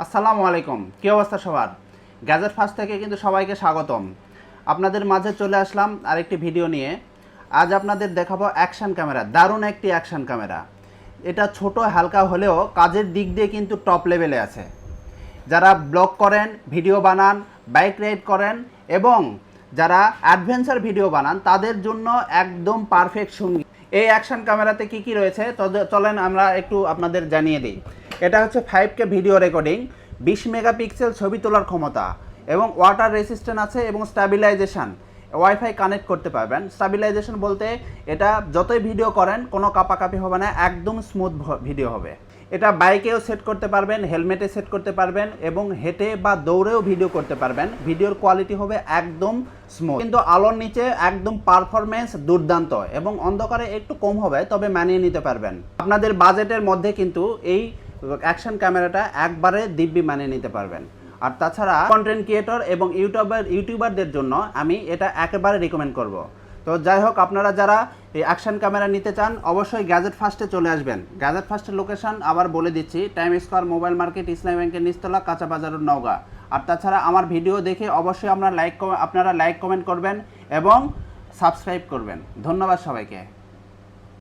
আসসালামু আলাইকুম, কী অবস্থা সবার? গ্যাজেট ফার্স্ট থেকে কিন্তু সবাইকে স্বাগতম। আপনাদের মাঝে চলে আসলাম আরেকটি ভিডিও নিয়ে। আজ আপনাদের দেখাবো অ্যাকশন ক্যামেরা, দারুণ একটি অ্যাকশন ক্যামেরা। এটা ছোট হালকা হলেও কাজের দিক দিয়ে কিন্তু টপ লেভেলে আছে। যারা ব্লগ করেন, ভিডিও বানান, বাইক রাইড করেন এবং যারা অ্যাডভেঞ্চার ভিডিও বানান তাদের জন্য একদম পারফেক্ট সঙ্গী। এই অ্যাকশন ক্যামেরাতে কি কি রয়েছে চলেন আমরা একটু আপনাদের জানিয়ে দিই। এটা হচ্ছে 5K ভিডিও রেকর্ডিং, 20 মেগাপিক্সেল ছবি তোলার ক্ষমতা এবং ওয়াটার রেসিস্ট্যান্ট আছে এবং স্ট্যাবিলাইজেশন, ওয়াইফাই কানেক্ট করতে পারবেন। স্ট্যাবিলাইজেশন বলতে এটা যতই ভিডিও করেন কোনো কাপাকাপি হবে না, একদম স্মুথ ভিডিও হবে। এটা বাইকেও সেট করতে পারবেন, হেলমেটে সেট করতে পারবেন এবং হেঁটে বা দৌড়েও ভিডিও করতে পারবেন। ভিডিওর কোয়ালিটি হবে একদম স্মুথ, কিন্তু আলোর নিচে একদম পারফরমেন্স দুর্দান্ত এবং অন্ধকারে একটু কম হবে, তবে মানিয়ে নিতে পারবেন। আপনাদের বাজেটের মধ্যে কিন্তু এই অ্যাকশন ক্যামেরাটা একবারে দিব্যি মানিয়ে নিতে পারবেন। আর তাছাড়া কন্টেন্ট ক্রিয়েটর এবং ইউটিউবারদের জন্য আমি এটা একেবারে রিকমেন্ড করব। তো যাই হোক, আপনারা যারা এই অ্যাকশন ক্যামেরা নিতে চান অবশ্যই গ্যাজেট ফার্স্টে চলে আসবেন। গ্যাজেট ফার্স্টের লোকেশন আবার বলে দিচ্ছি, টাইম স্কোয়ার মোবাইল মার্কেট, ইসলামী ব্যাংকের নিচতলা, কাঁচা বাজার, নওগাঁ। আর তাছাড়া আমার ভিডিও দেখে অবশ্যই আপনারা লাইক কমেন্ট করবেন এবং সাবস্ক্রাইব করবেন। ধন্যবাদ সবাইকে।